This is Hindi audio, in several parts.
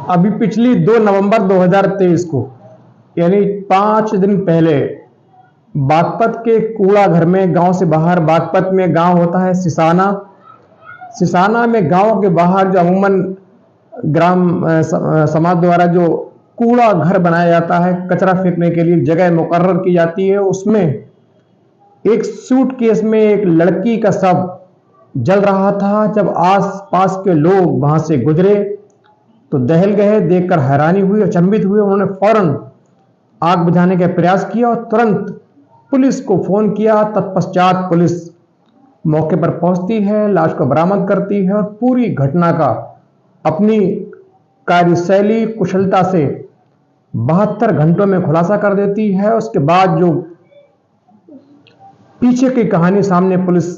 अभी पिछली 2 नवंबर 2023 को यानी 5 दिन पहले बागपत के कूड़ा घर में, गांव से बाहर, बागपत में गांव होता है सिसाना। सिसाना में गांव के बाहर जो अमूमन ग्राम समाज द्वारा जो कूड़ा घर बनाया जाता है, कचरा फेंकने के लिए जगह मुकर्रर की जाती है, उसमें एक सूटकेस में एक लड़की का शव जल रहा था। जब आस पास के लोग वहां से गुजरे तो दहल गए, देखकर हैरानी हुई, अचंभित हुए। उन्होंने फौरन आग बुझाने का प्रयास किया और तुरंत पुलिस को फोन किया। तत्पश्चात पुलिस मौके पर पहुंचती है, लाश को बरामद करती है और पूरी घटना का अपनी कार्यशैली कुशलता से 72 घंटों में खुलासा कर देती है। उसके बाद जो पीछे की कहानी सामने पुलिस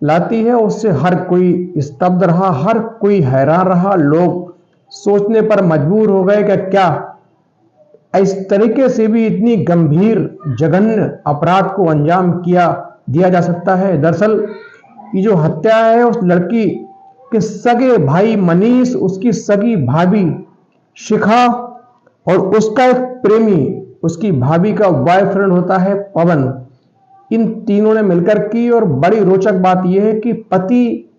लाती है, उससे हर कोई स्तब्ध रहा, हर कोई हैरान रहा। लोग सोचने पर मजबूर हो गए कि क्या इस तरीके से भी इतनी गंभीर जघन्य अपराध को अंजाम दिया जा सकता है। दरअसल ये जो हत्या है उस लड़की के सगे भाई मनीष, उसकी सगी भाभी शिखा और उसका एक प्रेमी, उसकी भाभी का बॉयफ्रेंड होता है पवन, इन तीनों ने मिलकर की। और बड़ी रोचक बात यह है कि पति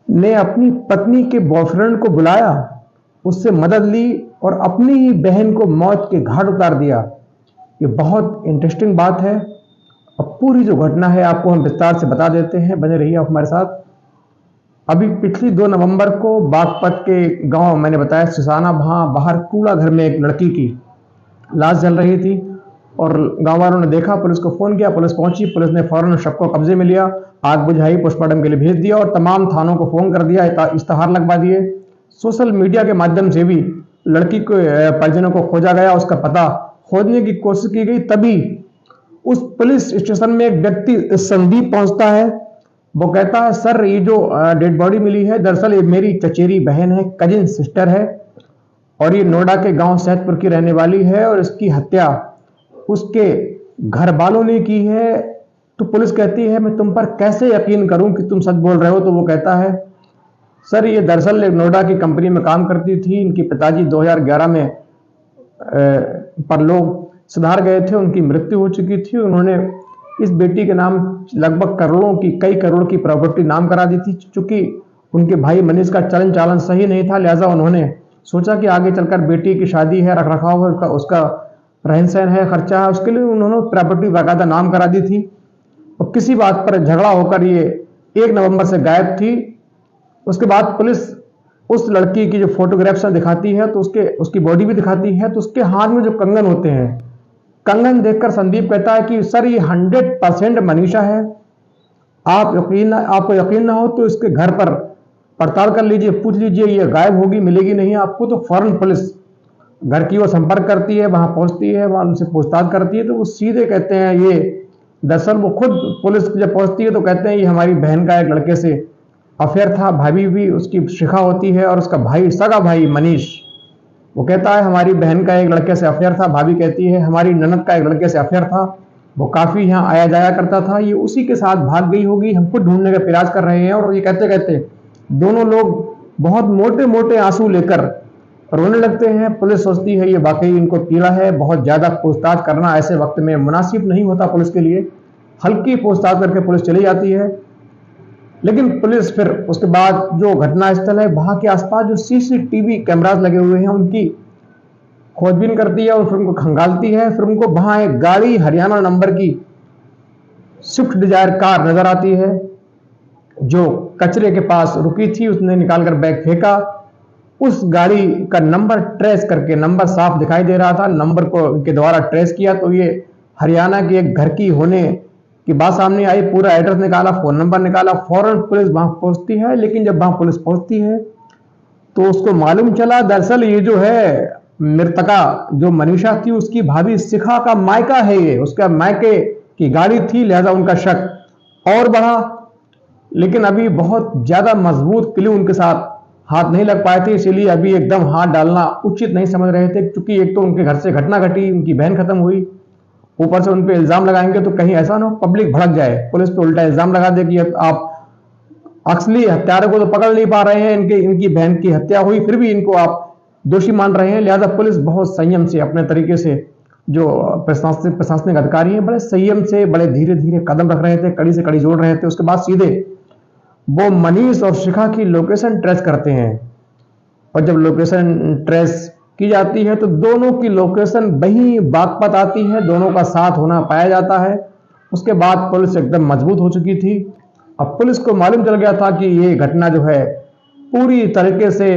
ने अपनी पत्नी के बॉयफ्रेंड को बुलाया, उससे मदद ली और अपनी ही बहन को मौत के घाट उतार दिया। ये बहुत इंटरेस्टिंग बात है। अब पूरी जो घटना है आपको हम विस्तार से बता देते हैं, बने रहिए आप हमारे साथ। अभी पिछली 2 नवंबर को बागपत के गांव, मैंने बताया सिसाना, वहां बाहर कूड़ा घर में एक लड़की की लाश जल रही थी और गांव वालों ने देखा, पुलिस को फोन किया, पुलिस पहुंची। पुलिस ने फौरन शव को कब्जे में लिया, आग बुझाई, पोस्टमार्टम के लिए भेज दिया और तमाम थानों को फोन कर दिया, इश्तेहार लगवा दिए। सोशल मीडिया के माध्यम से भी लड़की को परिजनों को खोजा गया, उसका पता खोजने की कोशिश की गई। तभी उस पुलिस स्टेशन में एक व्यक्ति संदीप पहुंचता है। वो कहता है, सर ये जो डेड बॉडी मिली है, दरअसल ये मेरी चचेरी बहन है, कजिन सिस्टर है और ये नोएडा के गांव सैदपुर की रहने वाली है और इसकी हत्या उसके घर वालों ने की है। तो पुलिस कहती है, मैं तुम पर कैसे यकीन करूं कि तुम सच बोल रहे हो। तो वो कहता है, सर ये दरअसल एक नोएडा की कंपनी में काम करती थी, इनके पिताजी 2011 में परलोक सुधार गए थे, उनकी मृत्यु हो चुकी थी। उन्होंने इस बेटी के नाम लगभग कई करोड़ की प्रॉपर्टी नाम करा दी थी। चूंकि उनके भाई मनीष का चलन चालन सही नहीं था, लिहाजा उन्होंने सोचा कि आगे चलकर बेटी की शादी है, रख रखाव है, उसका रहन सहन है, खर्चा है, उसके लिए उन्होंने प्रॉपर्टी बाकायदा नाम करा दी थी। और किसी बात पर झगड़ा होकर ये 1 नवंबर से गायब थी। उसके बाद पुलिस उस लड़की की जो फोटोग्राफ्स दिखाती है तो उसकी बॉडी भी दिखाती है, तो उसके हाथ में जो कंगन होते हैं, कंगन देखकर संदीप कहता है कि सर ये 100% मनीषा है। आपको यकीन ना हो तो इसके घर पर पड़ताल कर लीजिए, पूछ लीजिए, ये गायब होगी, मिलेगी नहीं आपको। तो फौरन पुलिस घर की ओर संपर्क करती है, वहां पहुंचती है, वहां उनसे पूछताछ करती है। तो वो सीधे कहते हैं, ये दरअसल वो खुद पुलिस जब पहुंचती है तो कहते हैं ये हमारी बहन का एक लड़के से अफेयर था। भाभी भी उसकी शिखा होती है और उसका भाई, सगा भाई मनीष, वो कहता है हमारी बहन का एक लड़के से अफेयर था। भाभी कहती है हमारी ननद का एक लड़के से अफेयर था, वो काफी यहाँ आया जाया करता था, ये उसी के साथ भाग गई होगी, हमको ढूंढने का प्रयास कर रहे हैं। और ये कहते कहते दोनों लोग बहुत मोटे मोटे आंसू लेकर रोने लगते हैं। पुलिस सोचती है ये वाकई इनको पीड़ा है, बहुत ज्यादा पूछताछ करना ऐसे वक्त में मुनासिब नहीं होता पुलिस के लिए। हल्की पूछताछ करके पुलिस चली जाती है। लेकिन पुलिस फिर उसके बाद जो घटना स्थल है, वहां के आसपास जो सीसीटीवी कैमरास लगे हुए हैं, उनकी खोजबीन करती है और फिर उनको खंगालती है। फिर उनको वहां एक गाड़ी हरियाणा नंबर की स्विफ्ट डिजायर कार नजर आती है जो कचरे के पास रुकी थी। उसने निकालकर बैग फेंका, उस गाड़ी का नंबर ट्रेस करके, नंबर साफ दिखाई दे रहा था, नंबर को के द्वारा ट्रेस किया तो ये हरियाणा के एक घर की होने की बात सामने आई। पूरा एड्रेस निकाला, फोन नंबर निकाला, फौरन पुलिस वहां पहुंचती है। लेकिन जब वहां पुलिस पहुंचती है तो उसको मालूम चला दरअसल ये जो है मृतका जो मनीषा थी, उसकी भाभी शिखा का मायका है, ये उसका मायके की गाड़ी थी, लिहाजा उनका शक और बढ़ा। लेकिन अभी बहुत ज्यादा मजबूत क्लू उनके साथ हाथ नहीं लग पाए थे, इसीलिए अभी एकदम हाथ डालना उचित नहीं समझ रहे थे। क्योंकि एक तो उनके घर से घटना घटी, उनकी बहन खत्म हुई, ऊपर से उन पे इल्जाम लगाएंगे तो कहीं ऐसा ना हो पब्लिक भड़क जाए, पुलिस पे उल्टा इल्जाम लगा दे कि आप असली हत्यारे को तो पकड़ नहीं पा रहे हैं, इनकी बहन की हत्या हुई, फिर भी इनको आप दोषी मान रहे हैं। लिहाजा पुलिस बहुत संयम से अपने तरीके से, जो प्रशासनिक अधिकारी हैं, बड़े संयम से, बड़े धीरे धीरे कदम रख रहे थे, कड़ी से कड़ी जोड़ रहे थे। उसके बाद सीधे वो मनीष और शिखा की लोकेशन ट्रेस करते हैं, और जब लोकेशन ट्रेस की जाती है तो दोनों की लोकेशन वही बागपत आती है, दोनों का साथ होना पाया जाता है। उसके बाद पुलिस एकदम मजबूत हो चुकी थी। अब पुलिस को मालूम चल गया था कि ये घटना जो है पूरी तरीके से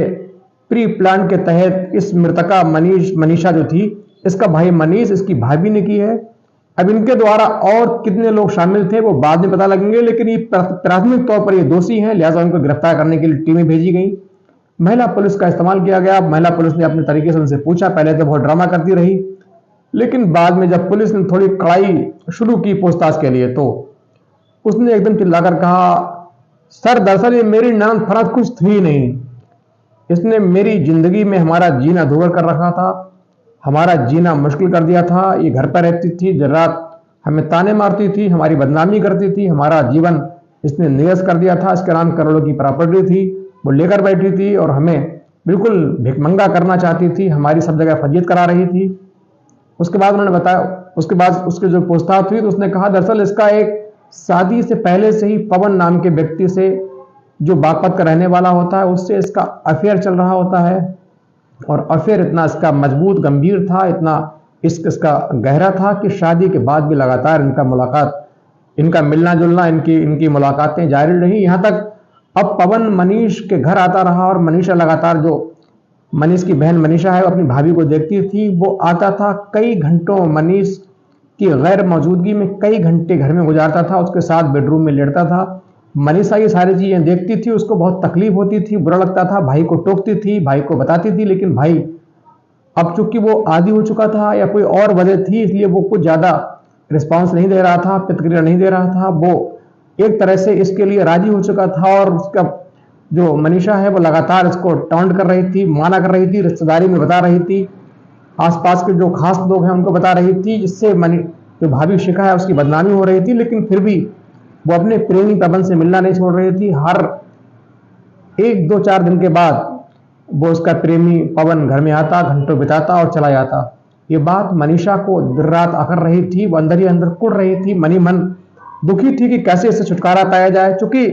प्री प्लान के तहत इस मृतका मनीषा जो थी, इसका भाई मनीष, इसकी भाभी ने की है। अब इनके द्वारा और कितने लोग शामिल थे वो बाद में पता लगेंगे, लेकिन ये प्राथमिक तौर पर ये दोषी हैं, लिहाजा उनको गिरफ्तार करने के लिए टीमें भेजी गई। महिला पुलिस का इस्तेमाल किया गया। महिला पुलिस ने अपने तरीके से उनसे पूछा। पहले तो बहुत ड्रामा करती रही, लेकिन बाद में जब पुलिस ने थोड़ी कड़ाई शुरू की पूछताछ के लिए, तो उसने एकदम चिल्लाकर कहा, सर दरअसल ये मेरी ननद फरहत कुछ थी नहीं, इसने मेरी जिंदगी में हमारा जीना दूभर कर रखा था, हमारा जीना मुश्किल कर दिया था। ये घर पर रहती थी, दिन रात हमें ताने मारती थी, हमारी बदनामी करती थी, हमारा जीवन इसने नीरस कर दिया था। इसके नाम करोड़ों की प्रॉपर्टी थी, वो लेकर बैठी थी और हमें बिल्कुल भिखमंगा करना चाहती थी, हमारी सब जगह फजीयत करा रही थी। उसके बाद उन्होंने बताया, उसके बाद उसके जो पूछताछ हुई तो उसने कहा दरअसल इसका एक शादी से पहले से ही पवन नाम के व्यक्ति से, जो बागपत का रहने वाला होता है, उससे इसका अफेयर चल रहा होता है। और अफेयर इतना इसका मजबूत गंभीर था, इतना इश्क इसका गहरा था कि शादी के बाद भी लगातार इनका मिलना जुलना, इनकी मुलाकातें जारी रही। यहाँ तक अब पवन मनीष के घर आता रहा और मनीषा लगातार, जो मनीष की बहन मनीषा है, वो अपनी भाभी को देखती थी। वो आता था कई घंटों, मनीष की गैर मौजूदगी में कई घंटे घर में गुजारता था, उसके साथ बेडरूम में लेटता था। मनीषा ये सारी चीजें देखती थी, उसको बहुत तकलीफ होती थी, बुरा लगता था, भाई को टोकती थी, भाई को बताती थी, लेकिन भाई अब चूंकि वो आदी हो चुका था या कोई और वजह थी, इसलिए वो कुछ ज्यादा रिस्पॉन्स नहीं दे रहा था, प्रतिक्रिया नहीं दे रहा था। वो एक तरह से इसके लिए राजी हो चुका था, और उसका जो मनीषा है वो लगातार इसको टॉन्ट कर रही थी, माना कर रही थी, रिश्तेदारी में बता रही थी, आसपास के जो खास लोग हैं उनको बता रही थी, जिससे जो भाभी शिखा है उसकी बदनामी हो रही थी। लेकिन फिर भी वो अपने प्रेमी पवन से मिलना नहीं छोड़ रही थी। हर 1-2-4 दिन के बाद वो उसका प्रेमी पवन घर में आता, घंटों बिताता और चला जाता। ये बात मनीषा को देर रात आकर रही थी, वो अंदर ही अंदर कुड़ रही थी, मनी मन दुखी थी कि कैसे इससे छुटकारा पाया जाए। चूंकि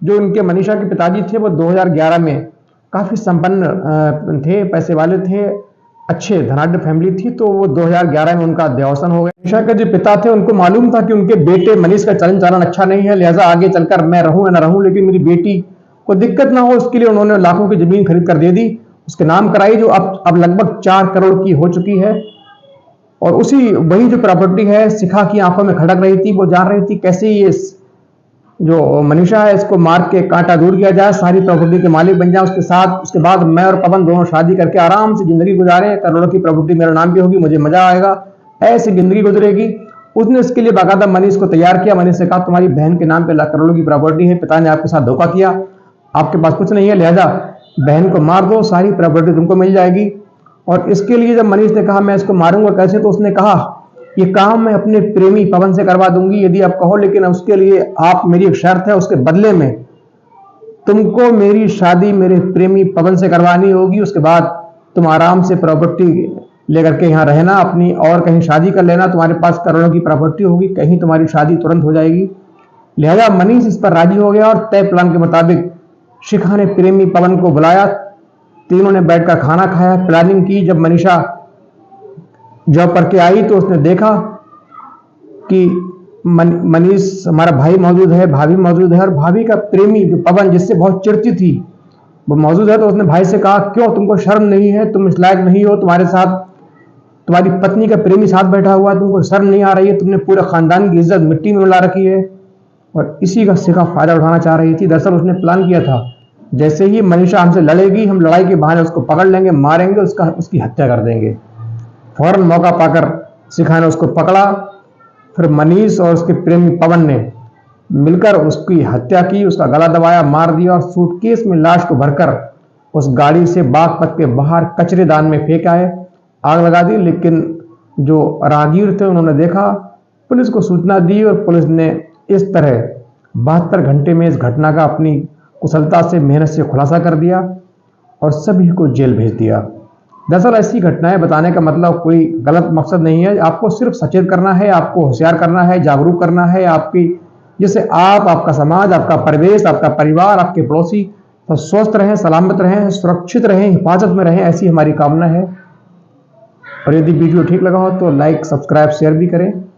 जो उनके मनीषा के पिताजी थे वो 2011 में काफी संपन्न थे, पैसे वाले थे, अच्छे धनाढ्य फैमिली थी, तो वो 2011 में उनका देहावसान हो गया। मनीषा के जो पिता थे उनको मालूम था कि उनके बेटे मनीष का चलन चालन अच्छा नहीं है, लिहाजा आगे चलकर मैं रहूं या ना रहूं, लेकिन मेरी बेटी को दिक्कत ना हो, इसके लिए उन्होंने लाखों की जमीन खरीद कर दे दी, उसके नाम कराई, जो अब लगभग 4 करोड़ की हो चुकी है। और वही जो प्रॉपर्टी है शिखा की आंखों में खड़क रही थी, वो जान रही थी कैसे ये जो मनीषा है इसको मार के कांटा दूर किया जाए, सारी प्रॉपर्टी के मालिक बन जाए। उसके बाद मैं और पवन दोनों शादी करके आराम से जिंदगी गुजारे, करोड़ों की प्रॉपर्टी मेरा नाम भी होगी, मुझे मजा आएगा, ऐसी जिंदगी गुजरेगी। उसने इसके लिए बाकायदा मनीष को तैयार किया। मनीष से कहा तुम्हारी बहन के नाम पे लाख करोड़ों की प्रॉपर्टी है, पिता ने आपके साथ धोखा किया, आपके पास कुछ नहीं है, लिहाजा बहन को मार दो, सारी प्रॉपर्टी तुमको मिल जाएगी। और इसके लिए जब मनीष ने कहा मैं इसको मारूंगा कैसे, तो उसने कहा ये काम मैं अपने प्रेमी पवन से करवा दूंगी यदि आप कहो, लेकिन उसके लिए आप, मेरी एक शर्त है, उसके बदले में तुमको मेरी शादी मेरे प्रेमी पवन से करवानी होगी। उसके बाद तुम आराम से प्रॉपर्टी लेकर के यहाँ रहना, अपनी और कहीं शादी कर लेना, तुम्हारे पास करोड़ों की प्रॉपर्टी होगी, कहीं तुम्हारी शादी तुरंत हो जाएगी। लिहाजा मनीष इस पर राजी हो गया और तय प्लान के मुताबिक शिखा ने प्रेमी पवन को बुलाया, तीनों ने बैठकर खाना खाया, प्लानिंग की। जब मनीषा जॉब करके आई तो उसने देखा कि मनीष, हमारा भाई मौजूद है, भाभी मौजूद है, और भाभी का प्रेमी जो पवन, जिससे बहुत चिढ़ती थी, वो मौजूद है। तो उसने भाई से कहा क्यों, तुमको शर्म नहीं है, तुम इस लायक नहीं हो, तुम्हारे साथ तुम्हारी पत्नी का प्रेमी साथ बैठा हुआ, तुमको शर्म नहीं आ रही है, तुमने पूरे खानदान की इज्जत मिट्टी में मिला रखी है। और इसी का शिखा फायदा उठाना चाह रही थी। दरअसल उसने प्लान किया था जैसे ही मनीषा हमसे लड़ेगी, हम लड़ाई के बहाने उसको पकड़ लेंगे, मारेंगे, उसकी हत्या कर देंगे। फौरन मौका पाकर शिखा ने उसको पकड़ा, फिर मनीष और उसके प्रेमी पवन ने मिलकर उसकी हत्या की, उसका गला दबाया, मार दिया और सूटकेस में लाश को भरकर उस गाड़ी से बागपत के बाहर कचरेदान में फेंक आए, आग लगा दी। लेकिन जो राहगीर थे उन्होंने देखा, पुलिस को सूचना दी और पुलिस ने इस तरह 72 घंटे में इस घटना का अपनी कुशलता से, मेहनत से खुलासा कर दिया और सभी को जेल भेज दिया। दरअसल ऐसी घटनाएं बताने का मतलब कोई गलत मकसद नहीं है, आपको सिर्फ सचेत करना है, आपको होशियार करना है, जागरूक करना है आपकी, जिससे आप, आपका समाज, आपका परिवेश, आपका परिवार, आपके पड़ोसी तो स्वस्थ रहें, सलामत रहें, सुरक्षित रहें, हिफाजत में रहें, ऐसी हमारी कामना है। और यदि वीडियो ठीक लगा हो तो लाइक, सब्सक्राइब, शेयर भी करें।